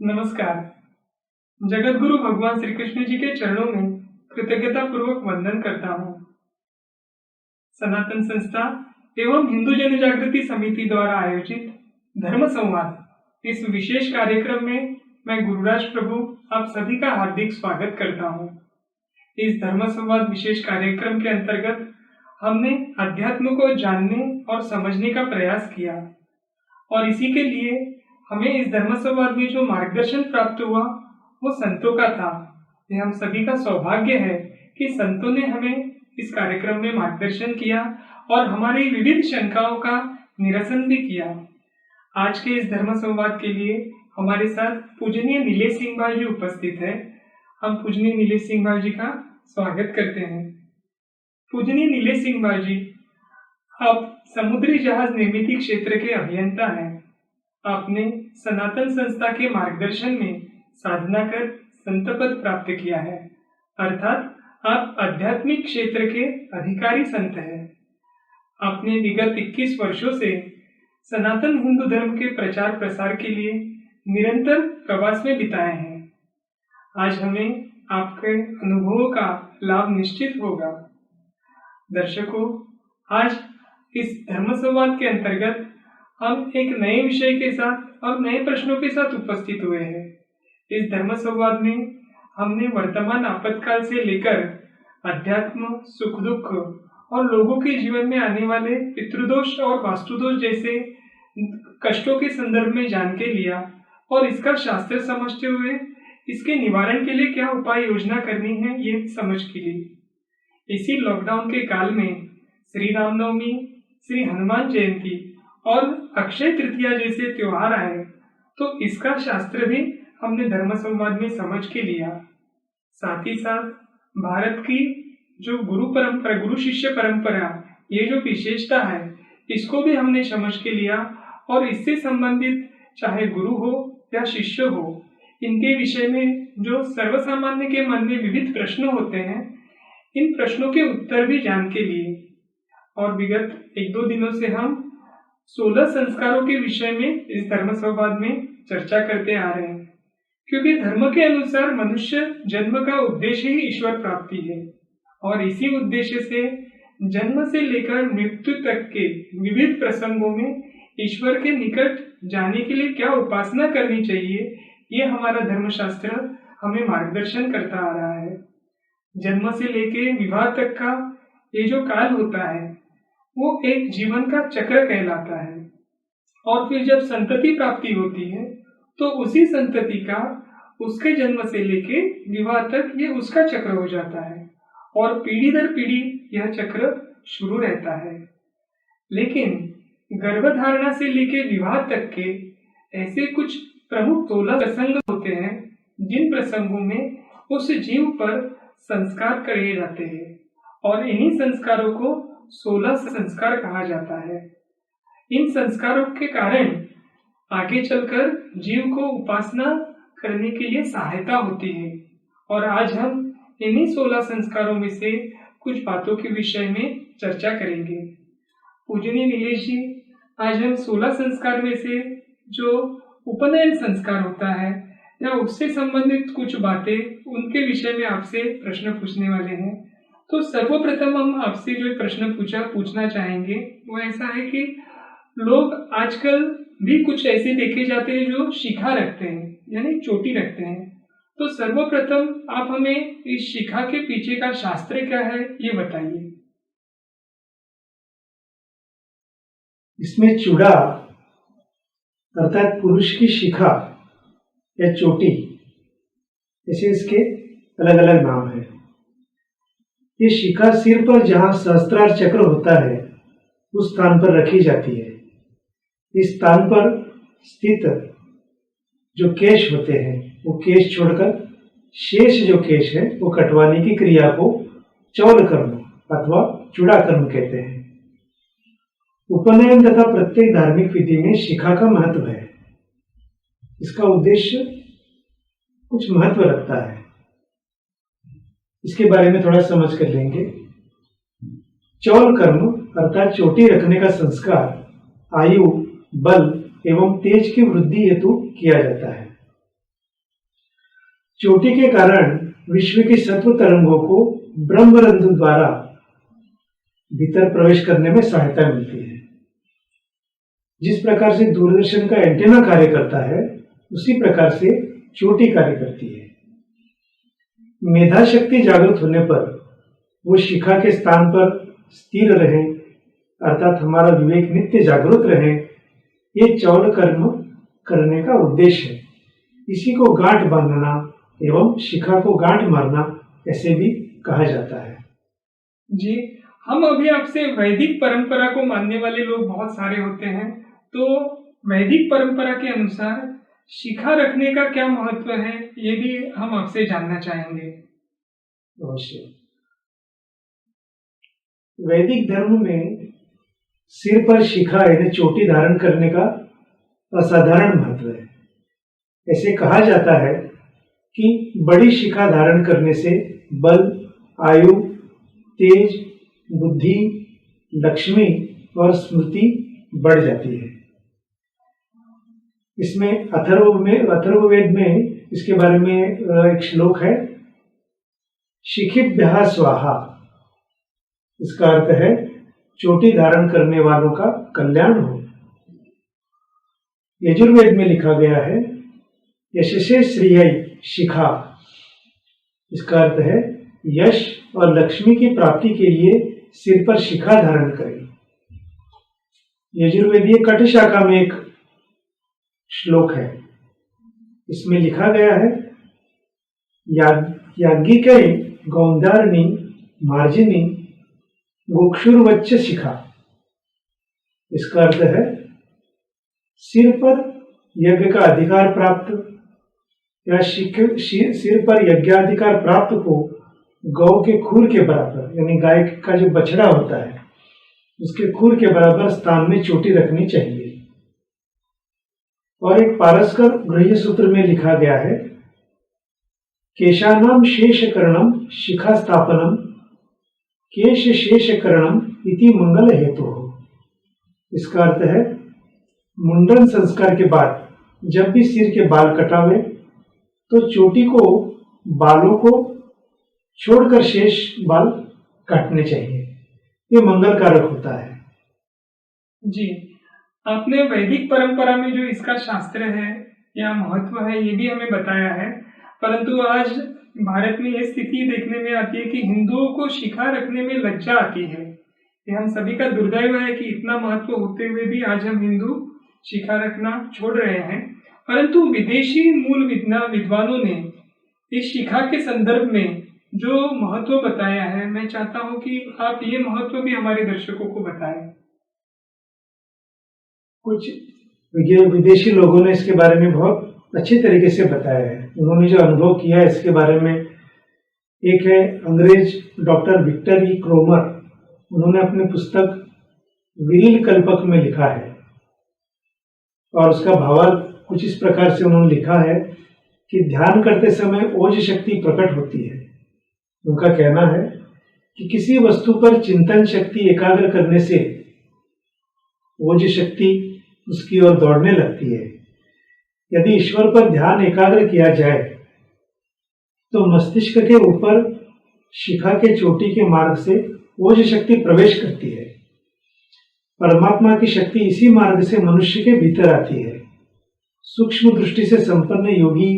नमस्कार। जगतगुरु भगवान श्री कृष्ण जी के चरणों में कृतज्ञता पूर्वक वंदन करता हूँ। सनातन संस्था एवं हिंदू जन जागृति समिति द्वारा आयोजित धर्म संवाद इस विशेष कार्यक्रम में मैं गुरुराज प्रभु आप सभी का हार्दिक स्वागत करता हूँ। इस धर्म संवाद विशेष कार्यक्रम के अंतर्गत हमने अध्यात्म को जानने और समझने का प्रयास किया और इसी के लिए हमें इस धर्म संवाद में जो मार्गदर्शन प्राप्त हुआ वो संतों का था। यह हम सभी का सौभाग्य है कि संतों ने हमें इस कार्यक्रम में मार्गदर्शन किया और हमारी विविध शंकाओं का निरसन भी किया। आज के इस धर्म संवाद के लिए हमारे साथ पूजनीय नीलेश सिंह भाई जी उपस्थित है। हम पूजनीय नीलेश सिंह भाई जी का स्वागत करते हैं। पूजनीय नीलेश सिंह भाई जी, आप समुद्री जहाज निर्मित क्षेत्र के अभियंता हैं। आपने सनातन संस्था के मार्गदर्शन में साधना कर संत पद प्राप्त किया है, अर्थात आप आध्यात्मिक क्षेत्र के अधिकारी संत हैं। आपने विगत 21 वर्षों से सनातन हिंदू धर्म के प्रचार प्रसार के लिए निरंतर प्रवास में बिताए हैं। आज हमें आपके अनुभवों का लाभ निश्चित होगा। दर्शकों, आज इस धर्म संवाद के अंतर्गत हम एक नए विषय के साथ और नए प्रश्नों के साथ उपस्थित हुए हैं। इस धर्म संवाद में हमने वर्तमान आपातकाल से लेकर अध्यात्म, सुख दुख और लोगों के जीवन में आने वाले पितृदोष और वास्तुदोष जैसे कष्टों के संदर्भ में जान के लिया और इसका शास्त्र समझते हुए इसके निवारण के लिए क्या उपाय योजना करनी है ये समझ के लिए इसी लॉकडाउन के काल में श्री रामनवमी, श्री हनुमान जयंती और अक्षय तृतीया जैसे त्योहार आए तो इसका शास्त्र भी हमने धर्म संवाद में समझ के लिया। साथ ही साथ भारत की जो गुरु शिष्य परंपरा, ये जो विशेषता है, इसको भी हमने समझ के लिया और इससे संबंधित चाहे गुरु हो या शिष्य हो, इनके विषय में जो सर्वसामान्य के मन में विविध प्रश्न होते हैं, इन प्रश्नों के उत्तर भी जान के लिए और विगत 1-2 दिनों से हम 16 संस्कारों के विषय में इस धर्म संवाद में चर्चा करते आ रहे हैं, क्योंकि धर्म के अनुसार मनुष्य जन्म का उद्देश्य ही ईश्वर प्राप्ति है और इसी उद्देश्य से जन्म से लेकर मृत्यु तक के विविध प्रसंगों में ईश्वर के निकट जाने के लिए क्या उपासना करनी चाहिए, ये हमारा धर्मशास्त्र हमें मार्गदर्शन करता आ रहा है। जन्म से लेके विवाह तक का ये जो काल होता है वो एक जीवन का चक्र कहलाता है और फिर जब संतति प्राप्ति होती है तो उसी संतति का उसके जन्म से लेके विवाह तक ये उसका चक्र हो जाता है और पीढ़ी दर पीढ़ी यह चक्र शुरू रहता है। लेकिन गर्भधारणा से लेके विवाह तक के ऐसे कुछ प्रमुख 16 प्रसंग होते हैं जिन प्रसंगों में उस जीव पर संस्कार करे जाते हैं और इन्हीं संस्कारों को 16 संस्कार कहा जाता है। इन संस्कारों के कारण आगे चलकर जीव को उपासना करने के लिए सहायता होती है और आज हम इन्हीं 16 संस्कारों में से कुछ बातों के विषय में चर्चा करेंगे। पूजनीय नीलेश जी, आज हम 16 संस्कार में से जो उपनयन संस्कार होता है या उससे संबंधित कुछ बातें उनके विषय में आपसे प्रश्न पूछने वाले हैं। तो सर्वप्रथम हम आपसे जो प्रश्न पूछना चाहेंगे वो ऐसा है कि लोग आजकल भी कुछ ऐसे देखे जाते हैं जो शिखा रखते हैं, यानी चोटी रखते हैं। तो सर्वप्रथम आप हमें इस शिखा के पीछे का शास्त्र क्या है ये बताइए। इसमें चूड़ा अर्थात पुरुष की शिखा या चोटी, ऐसे इसके अलग अलग नाम है। ये शिखा सिर पर जहां सहस्त्रार चक्र होता है उस स्थान पर रखी जाती है। इस स्थान पर स्थित जो केश होते हैं वो केश छोड़कर शेष जो केश है वो कटवाने की क्रिया को चौल कर्म अथवा चूड़ा कर्म कहते हैं। उपनयन तथा प्रत्येक धार्मिक विधि में शिखा का महत्व है। इसका उद्देश्य कुछ महत्व रखता है, इसके बारे में थोड़ा समझ कर लेंगे। चौल कर्म अर्थात चोटी रखने का संस्कार आयु, बल एवं तेज की वृद्धि हेतु किया जाता है। चोटी के कारण विश्व की सत्व तरंगों को ब्रह्मरंध्र द्वारा भीतर प्रवेश करने में सहायता मिलती है। जिस प्रकार से दूरदर्शन का एंटीना कार्य करता है, उसी प्रकार से चोटी कार्य करती है। मेधा शक्ति जागृत होने पर वो शिखा के स्थान पर स्थिर रहे, अर्थात हमारा विवेक नित्य जागृत रहे, ये चौल कर्म करने का उद्देश्य है। इसी को गांठ बांधना एवं शिखा को गांठ मारना ऐसे भी कहा जाता है। जी, हम अभी आपसे वैदिक परंपरा को मानने वाले लोग बहुत सारे होते हैं, तो वैदिक परंपरा के अनुसार शिखा रखने का क्या महत्व है, ये भी हम आपसे जानना चाहेंगे। अवश्य। वैदिक धर्म में सिर पर शिखा यानी चोटी धारण करने का असाधारण महत्व है। ऐसे कहा जाता है कि बड़ी शिखा धारण करने से बल, आयु, तेज, बुद्धि, लक्ष्मी और स्मृति बढ़ जाती है। इसमें अथर्ववेद में इसके बारे में एक श्लोक है, शिखिभ्यः स्वाहा। इसका अर्थ है चोटी धारण करने वालों का कल्याण हो। यजुर्वेद में लिखा गया है, यशसे श्रियै शिखा। इसका अर्थ है यश और लक्ष्मी की प्राप्ति के लिए सिर पर शिखा धारण करें। यजुर्वेदीय कठ शाखा में एक श्लोक है, इसमें लिखा गया है, याज्ञिकै गौंधारणी मार्जिनी गोक्षुर्वच्च शिखा। इसका अर्थ है सिर पर यज्ञ का अधिकार प्राप्त या सिर पर यज्ञाधिकार प्राप्त को गौ के खुर के बराबर, यानी गाय का जो बछड़ा होता है उसके खुर के बराबर स्थान में चोटी रखनी चाहिए। और एक पारस्कर गृह्य सूत्र में लिखा गया है, केशानाम शेषकरणम शिखा स्थापनम केश शेषकरणम इति मंगल हेतु हो। इसका अर्थ है मुंडन संस्कार के बाद जब भी सिर के बाल कटावे तो चोटी को बालों को छोड़कर शेष बाल काटने चाहिए, ये मंगल कारक होता है। जी, आपने वैदिक परंपरा में जो इसका शास्त्र है या महत्व है ये भी हमें बताया है, परंतु आज भारत में ये स्थिति देखने में आती है कि हिंदुओं को शिखा रखने में लज्जा आती है। ये हम सभी का दुर्दैव है कि इतना महत्व होते हुए भी आज हम हिंदू शिखा रखना छोड़ रहे हैं। परंतु विदेशी मूल विद्वानों ने इस शिखा के संदर्भ में जो महत्व बताया है, मैं चाहता हूं कि आप ये महत्व भी हमारे दर्शकों को बताएं। कुछ विदेशी लोगों ने इसके बारे में बहुत अच्छे तरीके से बताया है। उन्होंने जो अनुभव किया है इसके बारे में, एक है अंग्रेज डॉक्टर विक्टर ई क्रोमर। उन्होंने अपनी पुस्तक विरिल कल्पक में लिखा है और उसका भावार्थ कुछ इस प्रकार से उन्होंने लिखा है कि ध्यान करते समय ओज शक्ति प्रकट होती है। उनका कहना है कि किसी वस्तु पर चिंतन शक्ति एकाग्र करने से ओज शक्ति उसकी ओर दौड़ने लगती है। यदि ईश्वर पर ध्यान एकाग्र किया जाए तो मस्तिष्क के ऊपर शिखा के चोटी के मार्ग से ओज शक्ति प्रवेश करती है। परमात्मा की शक्ति इसी मार्ग से मनुष्य के भीतर आती है। सूक्ष्म दृष्टि से संपन्न योगी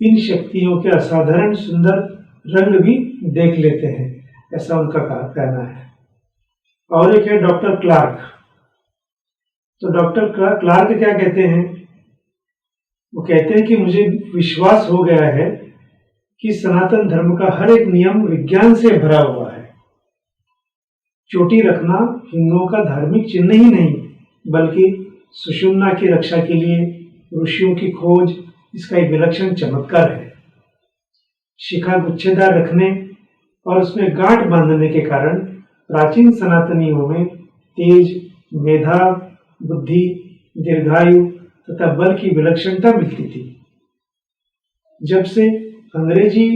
इन शक्तियों के असाधारण सुंदर रंग भी देख लेते हैं, ऐसा उनका कहना है। और एक है डॉक्टर क्लार्क। तो डॉक्टर क्लार्क क्या कहते हैं? वो कहते हैं कि मुझे विश्वास हो गया है कि सनातन धर्म का हर एक नियम विज्ञान से भरा हुआ है। चोटी रखना हिंदुओं का धार्मिक चिन्ह ही नहीं, बल्कि सुषुम्ना की रक्षा के लिए ऋषियों की खोज इसका एक विलक्षण चमत्कार है। शिखा गुच्छेदार रखने और उसमें गांठ बांधने के कारण प्राचीन सनातनियों में तेज, मेधा, बुद्धि, दीर्घायु तथा बल की विलक्षणता मिलती थी। जब से अंग्रेजी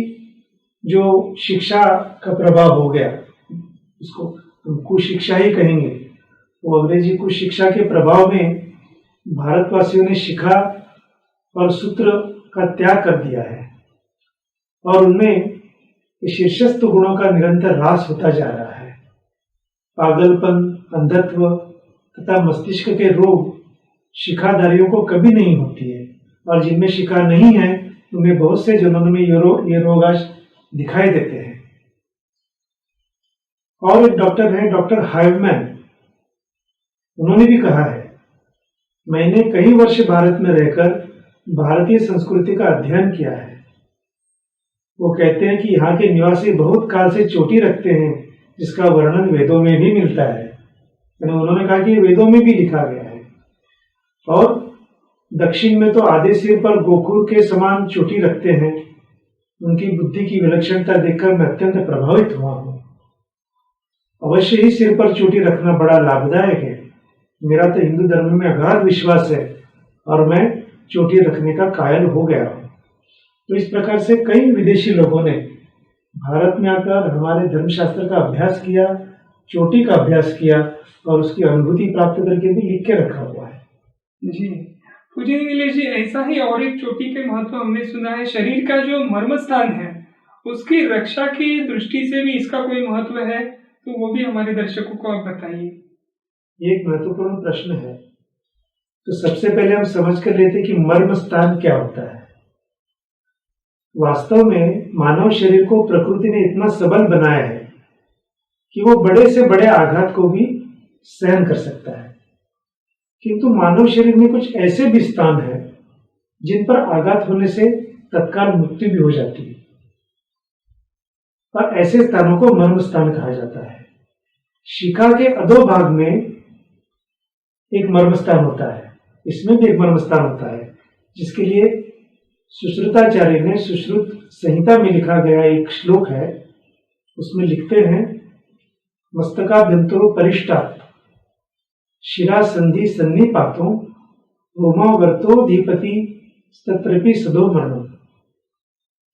जो शिक्षा का प्रभाव हो गया, उसको हम कुशिक्षा ही कहेंगे, वो अंग्रेजी कुशिक्षा के प्रभाव में भारतवासियों ने शिखा और सूत्र का त्याग कर दिया है। और उनमें शीर्षस्थ गुणों का निरंतर ह्रास होता जा रहा है। पागलपन, अंधत्व तथा मस्तिष्क के रोग शिखाधारियों को कभी नहीं होती है, और जिनमें शिखा नहीं है उनमें बहुत से जनों में ये रोग आज दिखाई देते हैं। और एक डॉक्टर है, डॉक्टर हाइवमैन, उन्होंने भी कहा है, मैंने कई वर्ष भारत में रहकर भारतीय संस्कृति का अध्ययन किया है। वो कहते हैं कि यहाँ के निवासी बहुत काल से चोटी रखते हैं, जिसका वर्णन वेदों में भी मिलता है। यानी उन्होंने कहा कि वेदों में भी लिखा गया है। और दक्षिण में तो आधे सिर पर गोखुर के समान चोटी रखते हैं। उनकी बुद्धि की विलक्षणता देखकर मैं अत्यंत प्रभावित हुआ हूँ। अवश्य ही सिर पर चोटी रखना बड़ा लाभदायक है। मेरा तो हिंदू धर्म में अगाध विश्वास है और मैं चोटी रखने का कायल हो गया हूँ। तो इस प्रकार से कई विदेशी लोगों ने भारत में आकर हमारे धर्मशास्त्र का अभ्यास किया, चोटी का अभ्यास किया और उसकी अनुभूति प्राप्त करके भी लिख के रखा हुआ है। जी पूज्य नीलेश जी, ऐसा ही और एक चोटी के महत्व हमने सुना है। शरीर का जो मर्म स्थान है उसकी रक्षा की दृष्टि से भी इसका कोई महत्व है, तो वो भी हमारे दर्शकों को आप बताइए। ये एक महत्वपूर्ण प्रश्न है। तो सबसे पहले हम समझ कर लेते कि मर्म स्थान क्या होता है। वास्तव में मानव शरीर को प्रकृति ने इतना सबल बनाया है कि वो बड़े से बड़े आघात को भी सहन कर सकता है। किंतु मानव शरीर में कुछ ऐसे भी स्थान हैं जिन पर आघात होने से तत्काल मृत्यु भी हो जाती है, और ऐसे स्थानों को मर्म स्थान कहा जाता है। शिखा के अधोभाग में एक मर्म स्थान होता है, इसमें भी एक मर्म स्थान होता है, जिसके लिए सुश्रुताचार्य ने सुश्रुत संहिता में लिखा गया एक श्लोक है। उसमें लिखते हैं, मस्तकाभ्यंतरो परिष्टात् शिरा संधि सन्निपातो रोमावर्तोधिपति तत्रपि सदो मरणो।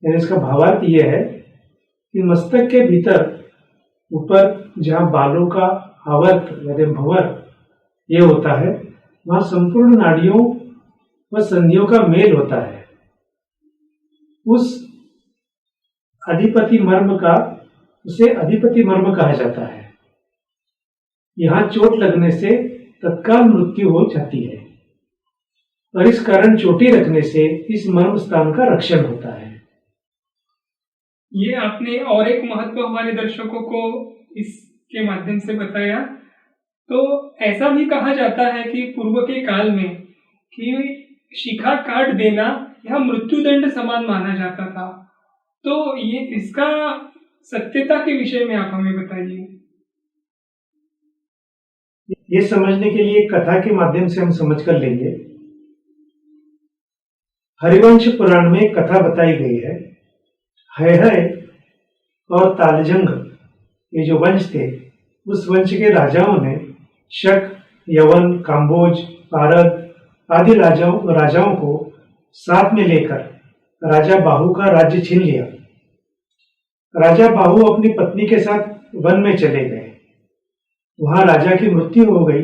यानी इसका भावार्थ यह है कि मस्तक के भीतर ऊपर जहां बालों का आवर्त यानी भंवर ये होता है, वहां संपूर्ण नाड़ियों व संधियों का मेल होता है। उस अधिपति मर्म का उसे अधिपति मर्म कहा जाता है। यहां चोट लगने से तत्काल मृत्यु हो जाती है, और इस कारण चोटी रखने से इस मर्म स्थान का रक्षण होता है। ये आपने और एक महत्व हमारे दर्शकों को इसके माध्यम से बताया। तो ऐसा भी कहा जाता है कि पूर्व के काल में कि शिखा काट देना यह मृत्युदंड समान माना जाता था। तो ये इसका सत्यता के विषय में आप हमें बताइए। ये समझने के लिए कथा के माध्यम से हम समझ कर लेंगे। हरिवंश पुराण में कथा बताई गई है। है और तालजंग ये जो वंश थे, उस वंश के राजाओं ने शक, यवन, काम्बोज, पारद आदि राजाओं को साथ में लेकर राजा बाहु का राज्य छीन लिया। राजा बाहु अपनी पत्नी के साथ वन में चले गए। वहां राजा की मृत्यु हो गई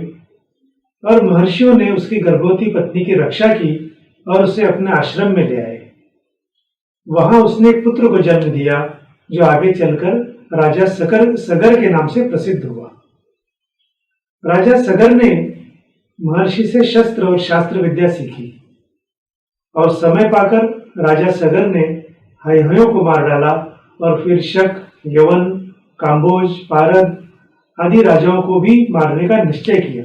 और महर्षियों ने उसकी गर्भवती पत्नी की रक्षा की और उसे अपने आश्रम में ले आए। वहां उसने एक पुत्र को जन्म दिया जो आगे चलकर राजा सगर के नाम से प्रसिद्ध हुआ। राजा सगर ने महर्षि से शस्त्र और शास्त्र विद्या सीखी और समय पाकर राजा सगर ने हयहयों को मार डाला और फिर शक, यवन, काम्बोज, पारद आदि राजाओं को भी मारने का निश्चय किया।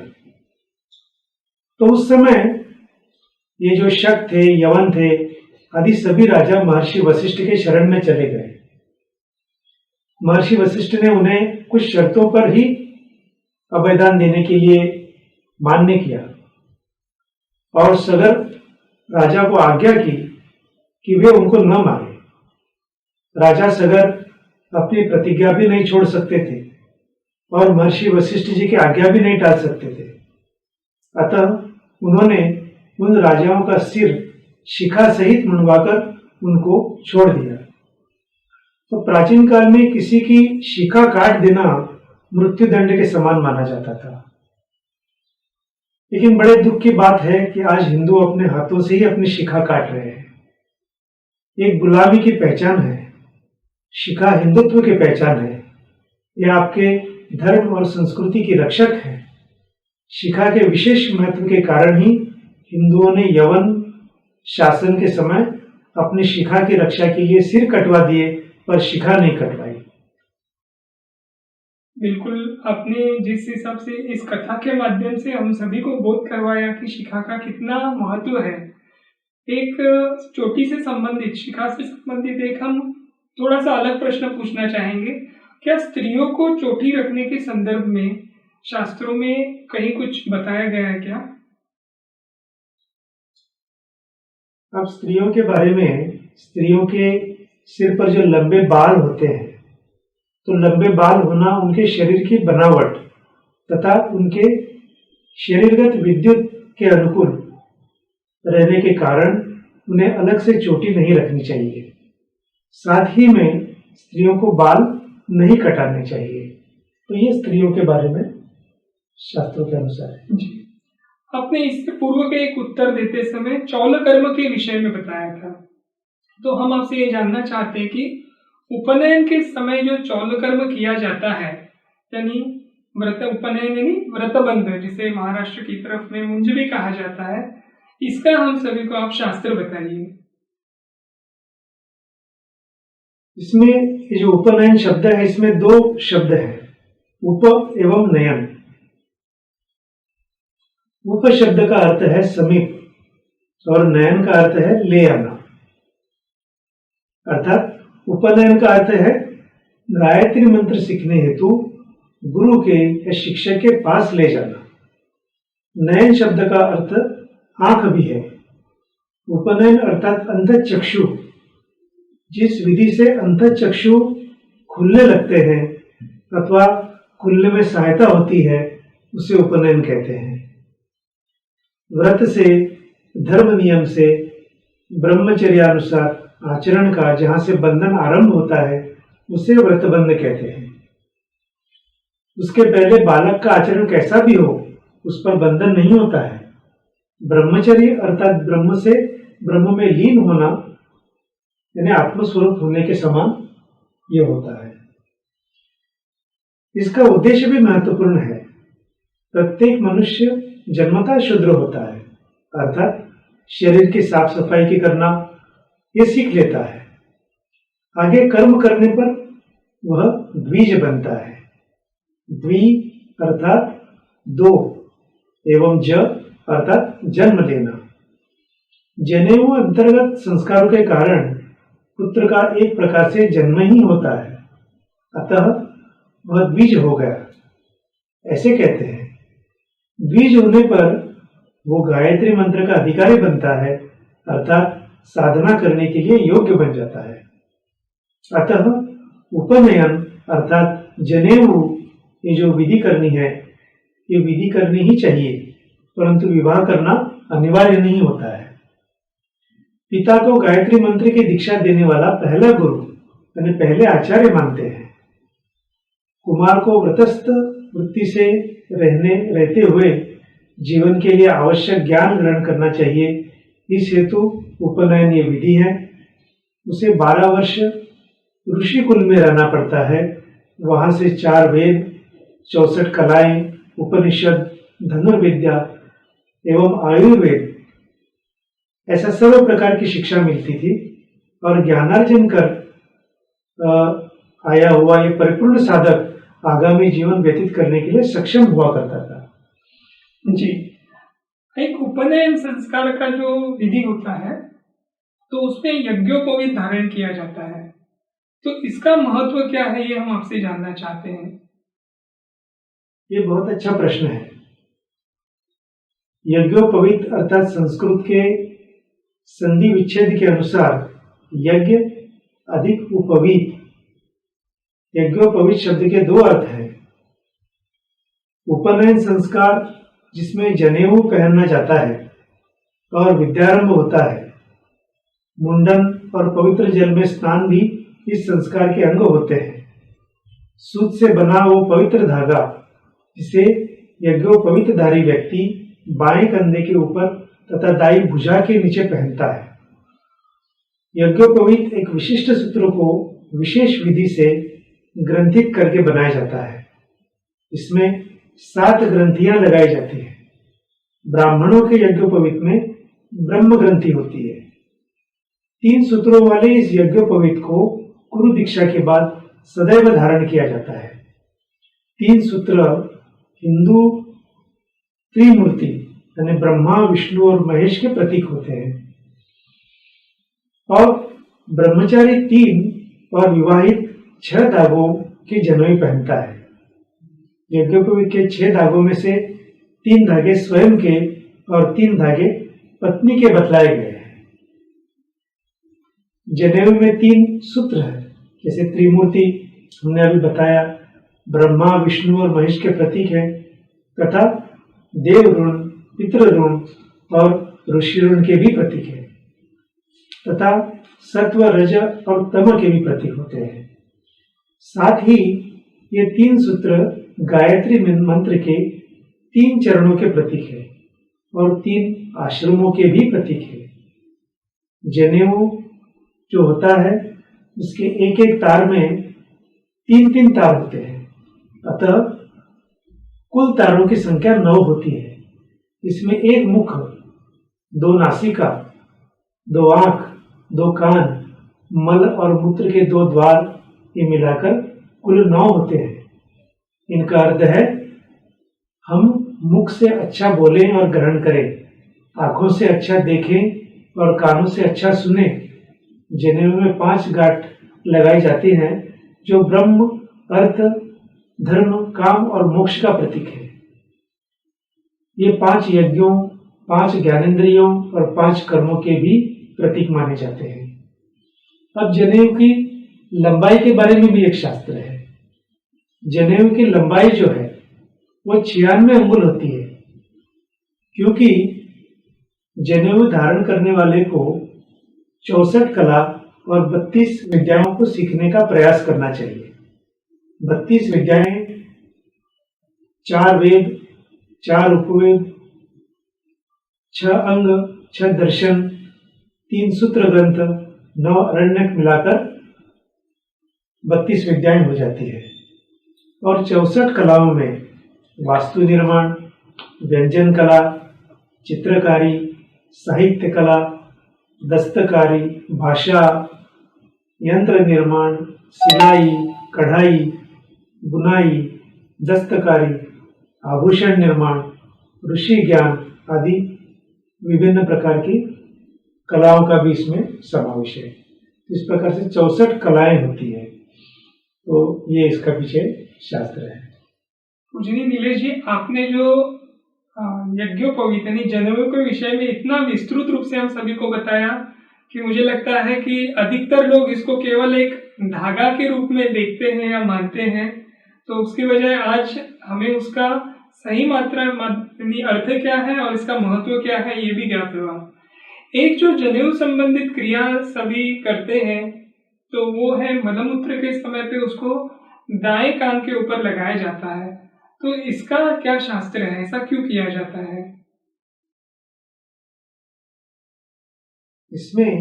तो उस समय ये जो शक थे, यवन थे आदि सभी राजा महर्षि वशिष्ठ के शरण में चले गए। महर्षि वशिष्ठ ने उन्हें कुछ शर्तों पर ही अभयदान देने के लिए मान्य किया और सगर राजा को आज्ञा की कि वे उनको न मारे। राजा सगर अपनी प्रतिज्ञा भी नहीं छोड़ सकते थे और महर्षि वशिष्ठ जी की आज्ञा भी नहीं टाल सकते थे। अतः उन्होंने उन राजाओं का सिर शिखा सहित मुंडवाकर उनको छोड़ दिया। तो प्राचीन काल में किसी की शिखा काट देना मृत्युदंड के समान माना जाता था। लेकिन बड़े दुख की बात है कि आज हिंदू अपने हाथों से ही अपनी शिखा काट रहे हैं। एक गुलामी की पहचान है शिखा हिंदुत्व की पहचान है। यह आपके धर्म और संस्कृति की रक्षक है। शिखा के विशेष महत्व के कारण ही हिंदुओं ने यवन शासन के समय अपनी शिखा की रक्षा के लिए सिर कटवा दिए, पर शिखा नहीं कटवाई। बिल्कुल, आपने जिस हिसाब से इस कथा के माध्यम से हम सभी को बोध करवाया कि शिखा का कितना महत्व है, एक चोटी से संबंधित, शिखा से संबंधित एक हम थोड़ा सा अलग प्रश्न पूछना चाहेंगे। क्या स्त्रियों को चोटी रखने के संदर्भ में शास्त्रों में कहीं कुछ बताया गया है क्या? अब स्त्रियों के बारे में, स्त्रियों के सिर पर जो लंबे बाल होते हैं, तो लंबे बाल होना उनके शरीर की बनावट तथा उनके शरीरगत विद्युत के अनुकूल रहने के कारण उन्हें अलग से चोटी नहीं रखनी चाहिए। साथ ही में स्त्रियों को बाल नहीं कटाने चाहिए। तो ये स्त्रियों के बारे में शास्त्रों के अनुसार है। जी, आपने इससे पूर्व के एक उत्तर देते समय चौल कर्म के विषय में बताया था, तो हम आपसे ये जानना चाहते हैं कि उपनयन के समय जो चौल कर्म किया जाता है, यानी उपनयन यानी व्रतबंध, जिसे महाराष्ट्र की तरफ में मुंज भी कहा जाता है, इसका हम सभी को आप शास्त्र बताइए। इसमें ये जो उपनयन शब्द है, इसमें दो शब्द हैं, उप एवं नयन। उप शब्द का अर्थ है समीप और नयन का अर्थ है ले आना। अर्थात उपनयन का अर्थ है गायत्री मंत्र सीखने हेतु गुरु के या शिक्षक के पास ले जाना। नयन शब्द का अर्थ आंख भी है। उपनयन अर्थात अंतःचक्षु, जिस विधि से अंतःचक्षु खुलने लगते हैं अथवा खुलने में सहायता होती है, उसे उपनयन कहते हैं। व्रत से, धर्म नियम से, ब्रह्मचर्यानुसार आचरण का जहां से बंधन आरंभ होता है, उसे व्रतबंध कहते हैं। उसके पहले बालक का आचरण कैसा भी हो, उस पर बंधन नहीं होता है। ब्रह्मचर्य अर्थात ब्रह्म से ब्रह्म में लीन होना, यानी आत्मस्वरूप होने के समान ये होता है। इसका उद्देश्य भी महत्वपूर्ण है। प्रत्येक मनुष्य जन्मतः शूद्र होता है, अर्थात शरीर की साफ सफाई की करना ये सीख लेता है। आगे कर्म करने पर वह द्विज बनता है। द्वि अर्थात दो एवं ज अर्थात जन्म लेना। जनेऊ अंतर्गत संस्कारों के कारण पुत्र का एक प्रकार से जन्म ही होता है, अतः वह द्विज हो गया, ऐसे कहते हैं। द्विज होने पर वो गायत्री मंत्र का अधिकारी बनता है, अर्थात साधना करने के लिए योग्य बन जाता है। अतः उपनयन अर्थात जनेऊ, ये जो विधि करनी है, ये विधि करनी ही चाहिए, परंतु विवाह करना अनिवार्य नहीं होता है। पिता को गायत्री मंत्र की दीक्षा देने वाला पहला गुरु यानी पहले आचार्य मानते हैं। कुमार को व्रतस्थ वृत्ति से रहते हुए जीवन के लिए आवश्यक ज्ञान ग्रहण करना चाहिए। इस हेतु उपनयन ये विधि है। उसे 12 वर्ष ऋषि कुल में रहना पड़ता है। वहां से 4 वेद, 64 कलाएं, उपनिषद, धनुर्विद्या एवं आयुर्वेद, ऐसा सर्व प्रकार की शिक्षा मिलती थी और ज्ञानार्जन कर आया हुआ ये परिपूर्ण साधक आगामी जीवन व्यतीत करने के लिए सक्षम हुआ करता था। जी, एक उपनयन संस्कार का जो विधि होता है, तो उसमें यज्ञोपवीत धारण किया जाता है, तो इसका महत्व क्या है, ये हम आपसे जानना चाहते हैं। ये बहुत अच्छा प्रश्न है। यज्ञोपवीत अर्थात संस्कृत के संधि विच्छेद के अनुसार यज्ञ अधिक उपवीत। यज्ञोपवीत शब्द के 2 अर्थ हैं। उपनयन संस्कार जिसमें जनेऊ पहनना जाता है और विद्यारंभ होता है। मुंडन और पवित्र जल में स्नान भी इस संस्कार के अंग होते हैं। सूत से बना वो पवित्र धागा जिसे यज्ञोपवीतधारी व्यक्ति बाएं कंधे के ऊपर तथा दाई भुजा के नीचे पहनता है। यज्ञोपवीत एक विशिष्ट सूत्र को विशेष विधि से ग्रंथित करके बनाया जाता है। इसमें 7 ग्रंथियां लगाई जाती हैं। ब्राह्मणों के यज्ञोपवीत में ब्रह्म ग्रंथि होती है। 3 सूत्रों वाले इस यज्ञोपवीत को कुरु दीक्षा के बाद सदैव धारण किया जाता है। 3 सूत्र हिंदू त्रिमूर्ति यानी ब्रह्मा, विष्णु और महेश के प्रतीक होते हैं। और ब्रह्मचारी 3 और विवाहित 6 धागों की जनोई पहनता है। यज्ञोपवीत के 6 धागों में से 3 धागे स्वयं के और 3 धागे पत्नी के बतलाए गए हैं। जनेऊ में 3 सूत्र है, जैसे त्रिमूर्ति हमने अभी बताया, ब्रह्मा, विष्णु और महेश के प्रतीक है, तथा देव ऋण, पितृ ऋण और ऋषि ऋण के भी प्रतीक है, तथा सत्व, रज और तम के भी प्रतीक होते हैं। साथ ही ये 3 सूत्र गायत्री मंत्र के 3 चरणों के प्रतीक है और 3 आश्रमों के भी प्रतीक है। जनेऊ जो होता है उसके एक एक तार में 3-3 तार होते हैं, अतः कुल तारों की संख्या 9 होती है। इसमें 1 मुख, 2 नासिका, 2 आंख, 2 कान, मल और मूत्र के 2 द्वार, ये मिलाकर कुल 9 होते हैं। इनका अर्थ है हम मुख से अच्छा बोलें और ग्रहण करें, आंखों से अच्छा देखें और कानों से अच्छा सुने। जनेऊ में 5 गांठ लगाई जाती हैं जो ब्रह्म, अर्थ, धर्म, काम और मोक्ष का प्रतीक है। ये 5 यज्ञों, 5 ज्ञानेंद्रियों और 5 कर्मों के भी प्रतीक माने जाते हैं। अब जनेऊ की लंबाई के बारे में भी एक शास्त्र है। जनेऊ की लंबाई जो है वो 96 अंगुल होती है, क्योंकि जनेऊ धारण करने वाले को 64 कला और 32 विद्याओं को सीखने का प्रयास करना चाहिए। 32 विद्याएं, 4 वेद, 4 उपवेद, 6 अंग, 6 दर्शन, 3 सूत्र ग्रंथ, 9 अरण्यक मिलाकर 32 विद्याएं हो जाती है। और 64 कलाओं में वास्तु निर्माण, व्यंजन कला, चित्रकारी, साहित्य कला, दस्तकारी, भाषा, यंत्र निर्माण, सिलाई, कढ़ाई, बुनाई, दस्तकारी, आभूषण निर्माण, ऋषि ज्ञान आदि विभिन्न प्रकार की कलाओं का भी इसमें समावेश है। इस प्रकार से 64 कलाएं होती है। तो ये इसका पीछे शास्त्र है। पूजनीय नीलेश जी, आपने जो यज्ञोपवीत यानी जनेऊ के विषय में इतना विस्तृत रूप से हम सभी को बताया कि मुझे लगता है कि अधिकतर लोग इसको केवल एक धागा के रूप में देखते हैं या मानते हैं, तो उसकी बजाय आज हमें उसका सही मात्रा यानी अर्थ क्या है और इसका महत्व क्या है ये भी ज्ञात हुआ। एक जो जनेऊ संबंधित क्रिया सभी करते हैं तो वो है मलमूत्र के समय पे उसको दाएं कान के ऊपर लगाया जाता है, तो इसका क्या शास्त्र है, ऐसा क्यों किया जाता है? इसमें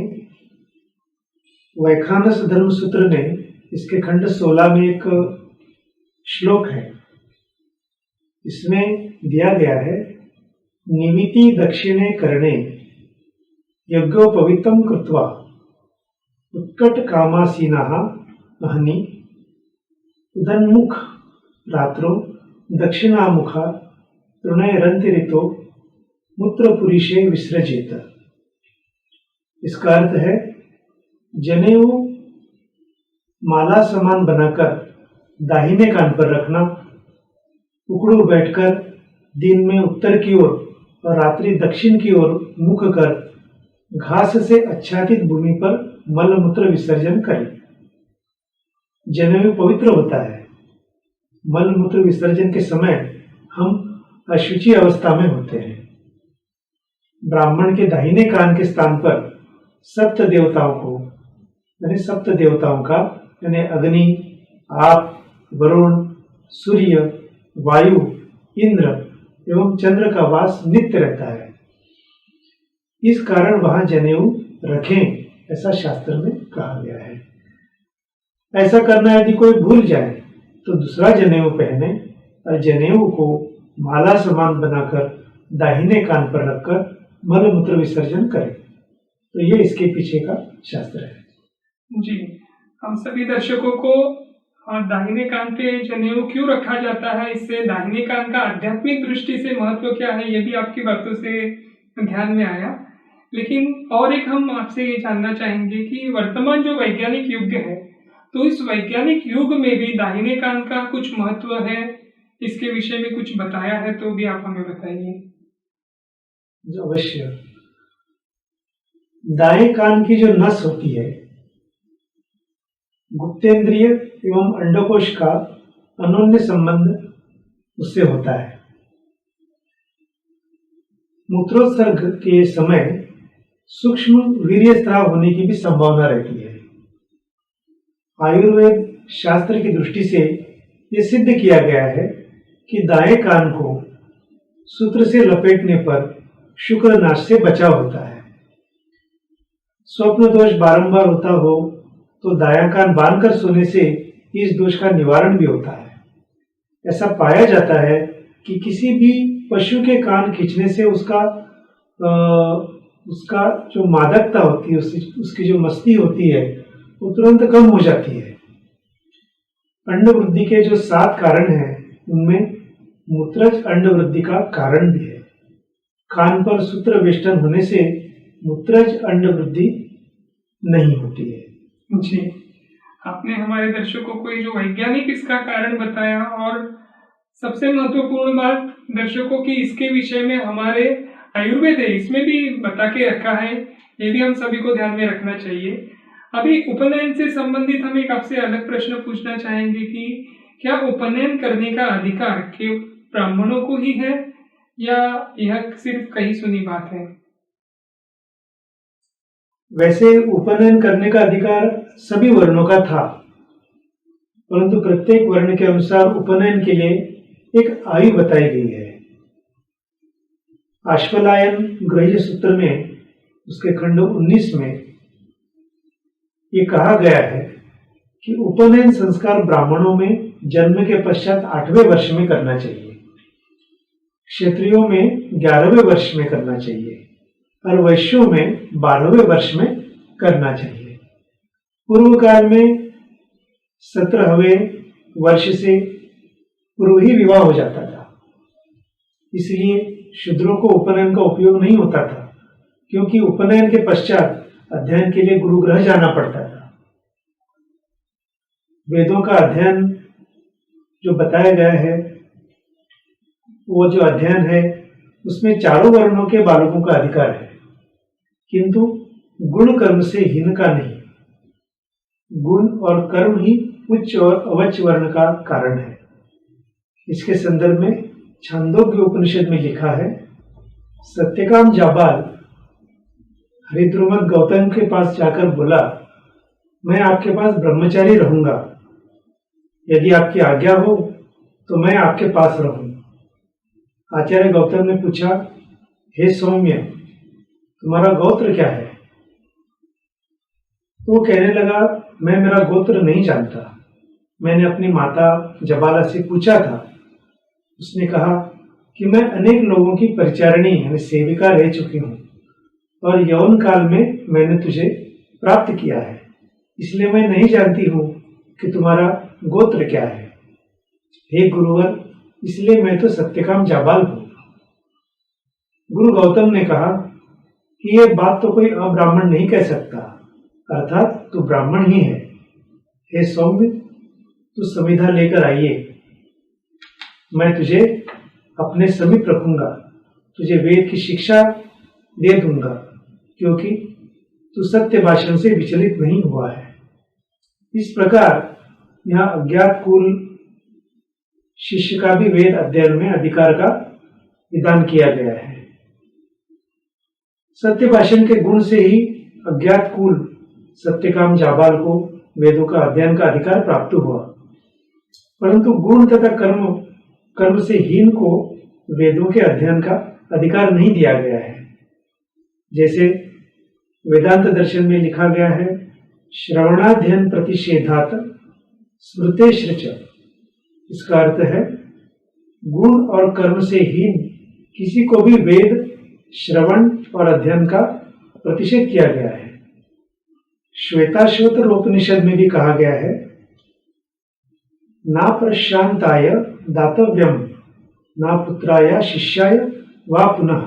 वैखानस धर्म सूत्र ने इसके खंड 16 में एक श्लोक है। इसमें दिया गया है, निमिति दक्षिणे करणे यज्ञोपवीतम कृत्वा उत्कट कामासीनाः अहनि उदन्मुख रात्रो दक्षिणामुखा तृणयरन्तिरितो मूत्रपुरीशे विसृजेत। इसका अर्थ है, जनेऊ माला समान बनाकर दाहिने कान पर रखना, उकड़ू बैठकर दिन में उत्तर की ओर और रात्रि दक्षिण की ओर मुख कर घास से आच्छादित भूमि पर मल मूत्र विसर्जन करें। जनेऊ पवित्र होता है। मल मूत्र विसर्जन के समय हम अशुचि अवस्था में होते हैं। ब्राह्मण के दाहिने कान के स्थान पर सप्त देवताओं को यानी सप्त देवताओं का यानी अग्नि, आप, वरुण, सूर्य, वायु, इंद्र एवं चंद्र का वास नित्य रहता है। इस कारण वहां जनेऊ रखें, ऐसा शास्त्र में कहा गया है। ऐसा करना यदि कोई भूल जाए तो दूसरा जनेऊ पहने और जनेऊ को माला समान बनाकर दाहिने कान पर रखकर मल मूत्र विसर्जन करे। तो ये इसके पीछे का शास्त्र है। जी, हम सभी दर्शकों को दाहिने कान पे जनेऊ क्यों रखा जाता है, इससे दाहिने कान का आध्यात्मिक दृष्टि से महत्व क्या है, ये भी आपकी बातों से ध्यान में आया। लेकिन और एक हम आपसे ये जानना चाहेंगे कि वर्तमान जो वैज्ञानिक युग है, तो इस वैज्ञानिक युग में भी दाहिने कान का कुछ महत्व है, इसके विषय में कुछ बताया है तो भी आप हमें बताइए। अवश्य। दाएं कान की जो नस होती है, गुप्तेंद्रिय एवं अंडकोश का अनोन्य संबंध उससे होता है। मूत्रोत्सर्ग के समय सूक्ष्म वीर्य स्राव होने की भी संभावना रहती है। आयुर्वेद शास्त्र की दृष्टि से यह सिद्ध किया गया है कि दाएं कान को सूत्र से लपेटने पर शुक्रनाश से बचाव होता है। स्वप्न दोष बारंबार होता हो तो दायां कान बांधकर सोने से इस दोष का निवारण भी होता है। ऐसा पाया जाता है कि किसी भी पशु के कान खींचने से उसका जो मादकता होती है, उसकी जो मस्ती होती है, वो तुरंत कम हो जाती है। अंड वृद्धि के जो 7 कारण हैं, उनमें मूत्रज अंड वृद्धि का कारण भी है। कान पर सूत्र वेष्टन होने से मूत्रज अंड वृद्धि नहीं होती है। जी, आपने हमारे दर्शकों को ये जो वैज्ञानिक इसका कारण बताया, और सबसे महत्वपूर्ण बात दर्शकों की इसके विषय में हमारे आयुर्वेद है, इसमें भी बता के रखा है, ये भी हम सभी को ध्यान में रखना चाहिए। अभी उपनयन से संबंधित हम एक आपसे अलग प्रश्न पूछना चाहेंगे कि क्या उपनयन करने का अधिकार केवल ब्राह्मणों को ही है या यह सिर्फ कही सुनी बात है? वैसे उपनयन करने का अधिकार सभी वर्णों का था, परंतु प्रत्येक वर्ण के अनुसार उपनयन के लिए एक आयु बताई गई है। आश्वलायन ग्रह्य सूत्र में उसके खंड 19 में ये कहा गया है कि उपनयन संस्कार ब्राह्मणों में जन्म के पश्चात 8वें वर्ष में करना चाहिए, क्षत्रियों में 11वें वर्ष में करना चाहिए और वैश्यों में 12वें वर्ष में करना चाहिए। पूर्व काल में 17वें वर्ष से पूर्व ही विवाह हो जाता था, इसलिए शूद्रों को उपनयन का उपयोग नहीं होता था, क्योंकि उपनयन के पश्चात अध्ययन के लिए गुरुगृह जाना पड़ता था। वेदों का अध्ययन जो बताया गया है, वो जो अध्ययन है उसमें चारों वर्णों के बालकों का अधिकार है, किंतु गुण कर्म से हीन का नहीं। गुण और कर्म ही उच्च और अवच्च वर्ण का कारण है। इसके संदर्भ में छांदोग्य उपनिषद में लिखा है, सत्यकाम जाबाल हरिद्रुमत गौतम के पास जाकर बोला, मैं आपके पास ब्रह्मचारी रहूंगा, यदि आपकी आज्ञा हो तो मैं आपके पास रहूं। आचार्य गौतम ने पूछा, हे सौम्य, तुम्हारा गोत्र क्या है? तो वो कहने लगा, मैं मेरा गोत्र नहीं जानता, मैंने अपनी माता जबाला से पूछा था। उसने कहा कि मैं अनेक लोगों की परिचारिणी यानी सेविका रह चुकी हूँ और यौन काल में मैंने तुझे प्राप्त किया है, इसलिए मैं नहीं जानती हूँ कि तुम्हारा गोत्र क्या है। हे गुरुवर, इसलिए मैं तो सत्यकाम जाबाल हूँ। गुरु गौतम ने कहा कि यह बात तो कोई अब्राह्मण नहीं कह सकता, अर्थात तू ब्राह्मण ही है। हे सौम्य, तू संविधा लेकर आइए, मैं तुझे अपने समीप रखूंगा, तुझे वेद की शिक्षा दे दूंगा, क्योंकि तू सत्य भाषण से विचलित नहीं हुआ है। इस प्रकार यहाँ अज्ञात कुल शिष्य का भी वेद अध्ययन में अधिकार का विधान किया गया है। सत्य भाषण के गुण से ही अज्ञात कुल सत्यकाम जाबाल को वेदों का अध्ययन का अधिकार प्राप्त हुआ, परंतु गुण तथा कर्म से हीन को वेदों के अध्ययन का अधिकार नहीं दिया गया है। जैसे वेदांत दर्शन में लिखा गया है, श्रवणाध्ययन प्रतिषेधात स्मृतेश्च, इसका अर्थ है गुण और कर्म से हीन किसी को भी वेद श्रवण और अध्ययन का प्रतिषेध किया गया है। श्वेताश्वतर उपनिषद में भी कहा गया है, ना प्रशांताय दातव्यम ना पुत्राय शिष्याय वा पुनः।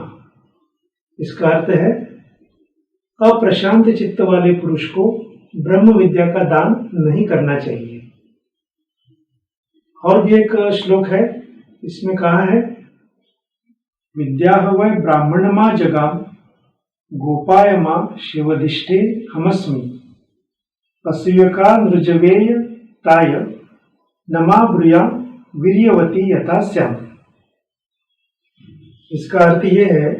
इसका अर्थ है अप्रशांत चित्त वाले पुरुष को ब्रह्म विद्या का दान नहीं करना चाहिए। और भी एक श्लोक है, इसमें कहा है, विद्या वै ब्राह्मणमा जगाम गोपाय मां शिवदिष्टे हमस्मि असूयका नृजवेय ताय नमा ब्रूया वीर्यवती यथा स्याम। इसका अर्थ यह है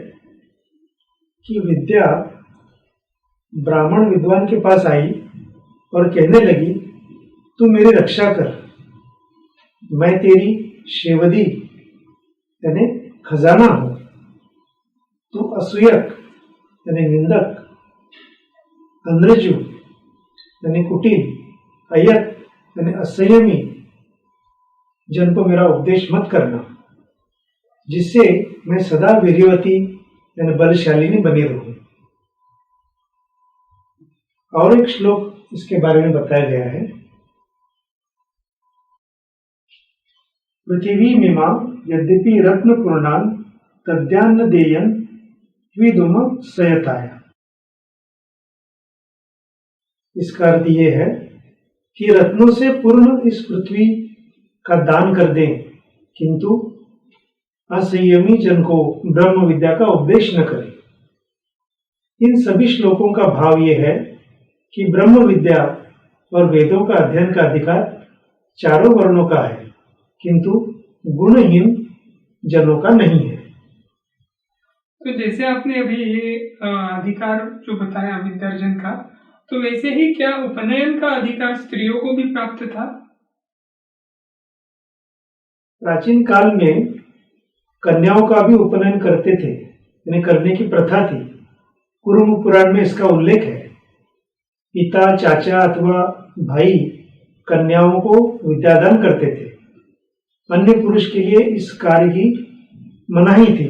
कि विद्या ब्राह्मण विद्वान के पास आई और कहने लगी, तू मेरी रक्षा कर, मैं तेरी शेवदी यानी खजाना हूं, तू असूयक यानी निंदक, अंद्रजु यानी कुटिल, अयत यानी असंयमी जन को मेरा उपदेश मत करना, जिससे मैं सदा वीर्यवती यानी बलशालिनी बनी रहूं। और एक श्लोक इसके बारे में बताया गया है, पृथ्वी मीमा यद्यपि रत्न पूर्णान तद्यान्न देयन विदुम सयताय। इसका अर्थ यह है कि रत्नों से पूर्ण इस पृथ्वी का दान कर दें, किंतु असंयमी जन को ब्रह्म विद्या का उपदेश न करें। इन सभी श्लोकों का भाव यह है कि ब्रह्म विद्या और वेदों का अध्ययन का अधिकार चारों वर्णों का है, किंतु गुणहीन जनों का नहीं है। तो जैसे आपने अभी ये अधिकार जो बताया विद्यार्जन का, तो वैसे ही क्या उपनयन का अधिकार स्त्रियों को भी प्राप्त था? प्राचीन काल में कन्याओं का भी उपनयन करते थे, यानी करने की प्रथा थी। कुरुम पुराण में इसका उल्लेख है। पिता, चाचा अथवा भाई कन्याओं को विद्यादान करते थे। अन्य पुरुष के लिए इस कार्य की मनाही थी।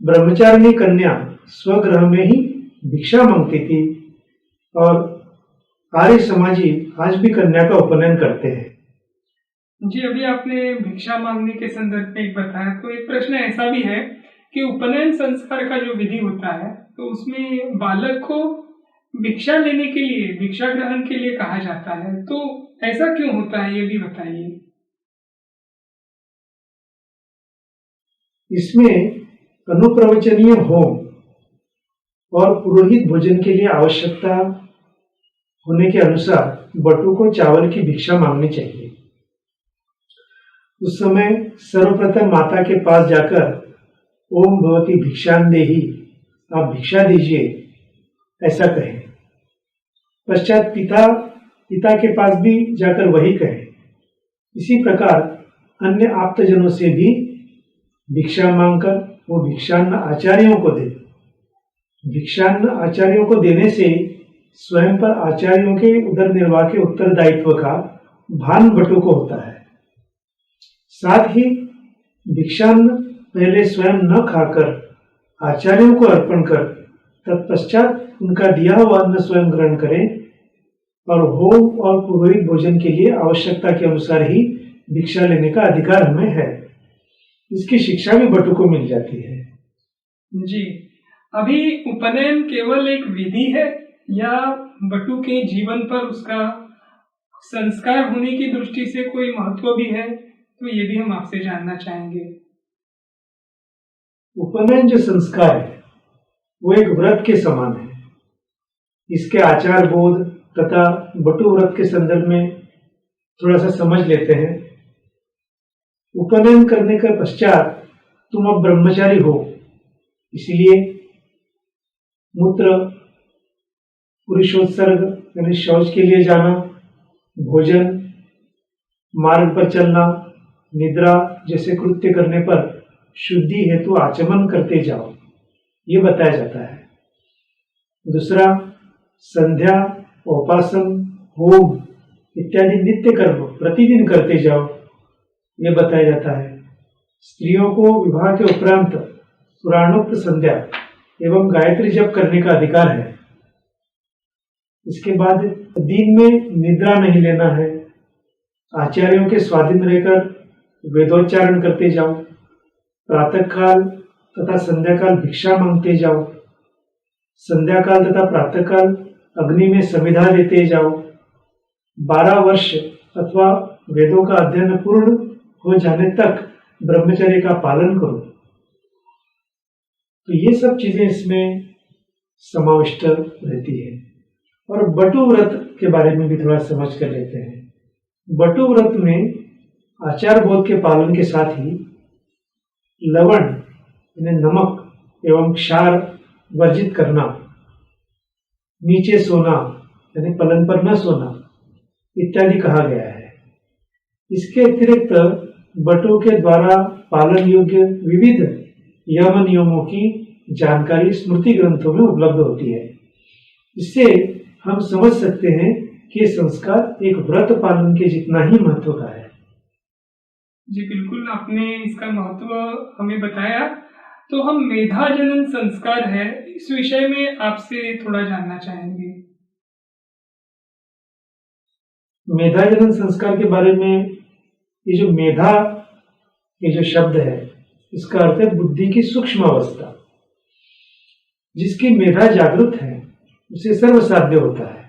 ब्रह्मचारिणी कन्या स्वगृह में ही भिक्षा मांगती थी और आर्य समाजी आज भी कन्या का उपनयन करते हैं। जी, अभी आपने भिक्षा मांगने के संदर्भ में एक बताया, तो एक प्रश्न ऐसा भी है कि उपनयन संस्कार का जो विधि होता है, तो उसमें बालक को भिक्षा लेने के लिए, भिक्षा ग्रहण के लिए कहा जाता है, तो ऐसा क्यों होता है, ये भी बताइए। इसमें अनुप्रवचनीय होम और पुरोहित भोजन के लिए आवश्यकता होने के अनुसार बटू को चावल की भिक्षा मांगनी चाहिए। उस समय सर्वप्रथम माता के पास जाकर ओम भवती भिक्षांदेहि, आप भिक्षा दीजिए, ऐसा कहें। पश्चात पिता के पास भी जाकर वही कहें। इसी प्रकार अन्य आप्तजनों से भी भिक्षा मांगकर वो भिक्षान्न आचार्यों को दे। भिक्षान्न आचार्यों को देने से स्वयं पर आचार्यों के उदर निर्वाह के उत्तरदायित्व का भान बटू को होता है। साथ ही भिक्षान्न पहले स्वयं न खाकर आचार्यों को अर्पण कर तत्पश्चात उनका दिया हुआ अन्न स्वयं ग्रहण करें और होम और पुरोहित भोजन के लिए आवश्यकता के अनुसार ही भिक्षा लेने का अधिकार हमें है। इसकी शिक्षा भी बटू को मिल जाती है। जी, अभी उपनयन केवल एक विधि है या बटू के जीवन पर उसका संस्कार होने की दृष्टि से कोई महत्व भी है, तो ये भी हम आपसे जानना चाहेंगे। उपनयन जो संस्कार है वो एक व्रत के समान है। इसके आचार बोध तथा बटू व्रत के संदर्भ में थोड़ा सा समझ लेते हैं। उपनयन करने के पश्चात तुम अब ब्रह्मचारी हो, इसलिए मूत्र, पुरुषोत्सर्ग यानी शौच के लिए जाना, भोजन, मार्ग पर चलना, निद्रा जैसे कृत्य करने पर शुद्धि हेतु आचमन करते जाओ, ये बताया जाता है। दूसरा, संध्या, उपासन, होम इत्यादि नित्य कर्म प्रतिदिन करते जाओ, ये बताया जाता है। स्त्रियों को विवाह के उपरांत पुराणोक्त संध्या एवं गायत्री जप करने का अधिकार है। इसके बाद दिन में निद्रा नहीं लेना है। आचार्यों के स्वाधीन रहकर वेदोच्चारण करते जाओ। प्रातः काल तथा संध्या काल भिक्षा मांगते जाओ। संध्या काल तथा प्रातः काल अग्नि में समिधा देते जाओ। 12 वर्ष अथवा वेदों का अध्ययन पूर्ण हो जाने तक ब्रह्मचर्य का पालन करो। तो ये सब चीजें इसमें समाविष्ट रहती है। और बटु व्रत के बारे में भी थोड़ा समझ कर लेते हैं। बटु व्रत में आचार बोध के पालन के साथ ही लवण यानी नमक एवं क्षार वर्जित करना, नीचे सोना यानी पलंग पर न सोना इत्यादि कहा गया है। इसके अतिरिक्त बटु के द्वारा पालन योग्य विविध यम नियमों की जानकारी स्मृति ग्रंथों में उपलब्ध होती है। इससे हम समझ सकते हैं कि ये संस्कार एक व्रत पालन के जितना ही महत्व का है। जी बिल्कुल, आपने इसका महत्व हमें बताया। तो हम मेधा जनन संस्कार है, इस विषय में आपसे थोड़ा जानना चाहेंगे। मेधा जनन संस्कार के बारे में ये जो मेधा ये जो शब्द है, इसका अर्थ है बुद्धि की सूक्ष्म अवस्था। जिसकी मेधा जागृत है उसे सर्व साध्य होता है।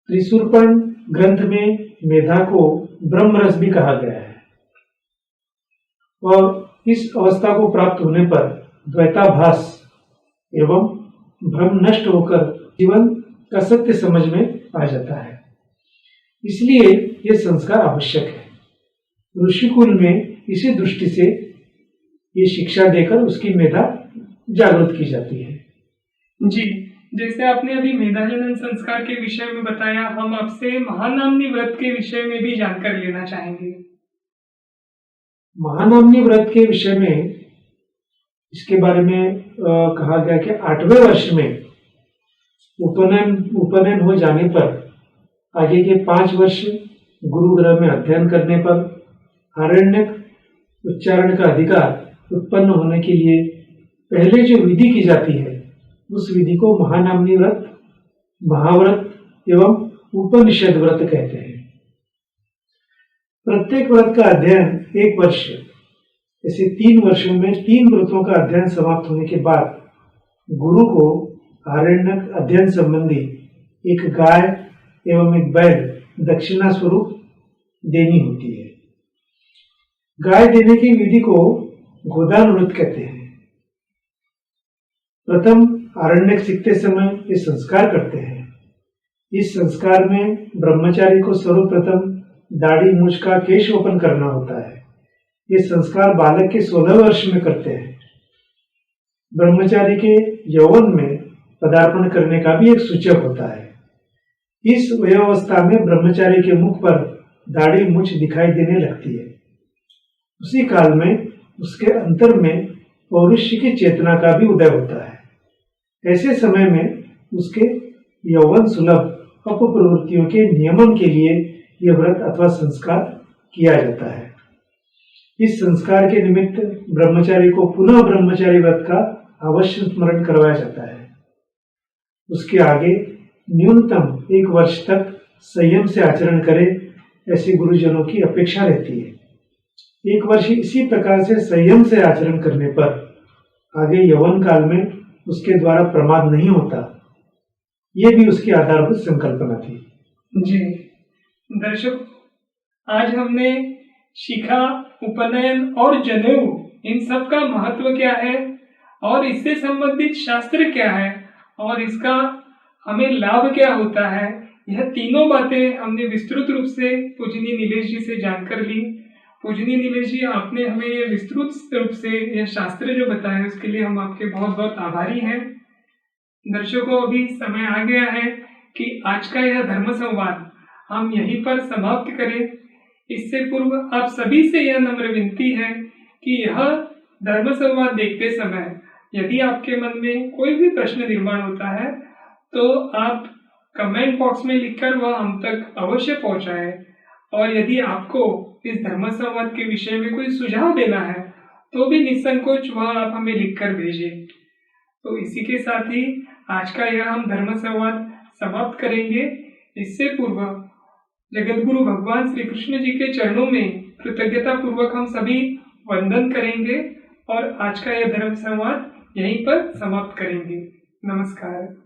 त्रिशूलपर्ण ग्रंथ में मेधा को ब्रह्म रस भी कहा गया है। और इस अवस्था को प्राप्त होने पर द्वैताभास एवं भ्रम नष्ट होकर जीवन का सत्य समझ में आ जाता है। इसलिए यह संस्कार आवश्यक है। ऋषिकुल में इसी दृष्टि से ये शिक्षा देकर उसकी मेधा जागृत की जाती है। जी, जैसे आपने अभी मेधा जनन संस्कार के विषय में बताया, हम आपसे महानामनी व्रत के विषय में भी जानकारी लेना चाहेंगे। महानामनी व्रत के विषय में इसके बारे में कहा गया कि 8वें वर्ष में उपनयन हो जाने पर आगे के 5 वर्ष गुरुग्रह में अध्ययन करने पर आरण्यक उच्चारण का अधिकार उत्पन्न होने के लिए पहले जो विधि की जाती है उस विधि को महानामनी व्रत, महाव्रत एवं उपनिषद व्रत कहते हैं। प्रत्येक व्रत का अध्ययन 1 वर्ष, ऐसे 3 वर्षों में 3 व्रतों का अध्ययन समाप्त होने के बाद गुरु को आरण्यक अध्ययन संबंधी एक गाय एवं एक बैल दक्षिणा स्वरूप देनी होती है। गाय देने की विधि को गोदान व्रत कहते हैं। प्रथम आरण्यक सीखते समय ये संस्कार करते हैं। इस संस्कार में ब्रह्मचारी को सर्वप्रथम दाढ़ी मूछ का केशवपन करना होता है। ये संस्कार बालक के 16 वर्ष में करते हैं। ब्रह्मचारी के यौवन में पदार्पण करने का भी एक सूचक होता है। इस वयोवस्था में ब्रह्मचारी के मुख पर दाढ़ी मूछ दिखाई देने लगती है। उसी काल में उसके अंतर में पौरुष्य की चेतना का भी उदय होता है। ऐसे समय में उसके यौवन सुलभ अपप्रवृत्तियों के नियमन के लिए यह व्रत अथवा संस्कार किया जाता है। इस संस्कार के निमित्त ब्रह्मचारी को पुनः ब्रह्मचारी व्रत का अवश्य स्मरण करवाया जाता है। उसके आगे न्यूनतम 1 वर्ष तक संयम से आचरण करे, ऐसे गुरुजनों की अपेक्षा रहती है। 1 वर्ष इसी प्रकार से संयम से आचरण करने पर आगे यौवन काल में उसके द्वारा प्रमाद नहीं होता। ये भी उसकी आधारभूत संकल्पना थी। जी दर्शक, आज हमने शिखा, उपनयन और जनेऊ, इन सब का महत्व क्या है और इससे संबंधित शास्त्र क्या है और इसका हमें लाभ क्या होता है, यह तीनों बातें हमने विस्तृत रूप से पूजनीय नीलेश जी से जानकर ली। पूजनीय नीलेश जी, आपने हमें ये विस्तृत रूप से यह शास्त्र जो बताया उसके लिए हम आपके बहुत बहुत आभारी हैं। दर्शकों, अभी समय आ गया है कि आज का यह धर्म संवाद हम यहीं पर समाप्त करें। इससे पूर्व आप सभी से यह नम्र विनती है कि यह धर्म संवाद देखते समय यदि आपके मन में कोई भी प्रश्न निर्माण होता है तो आप कमेंट बॉक्स में लिखकर वह हम तक अवश्य पहुंचाएं। और यदि आपको इस धर्म संवाद के विषय में कोई सुझाव देना है तो भी निसंकोच वह आप हमें लिखकर भेजें। तो इसी के साथ ही आज का यह हम धर्म संवाद समाप्त करेंगे। इससे पूर्व जगत गुरु भगवान श्री कृष्ण जी के चरणों में कृतज्ञता पूर्वक हम सभी वंदन करेंगे और आज का यह धर्म संवाद यहीं पर समाप्त करेंगे। नमस्कार।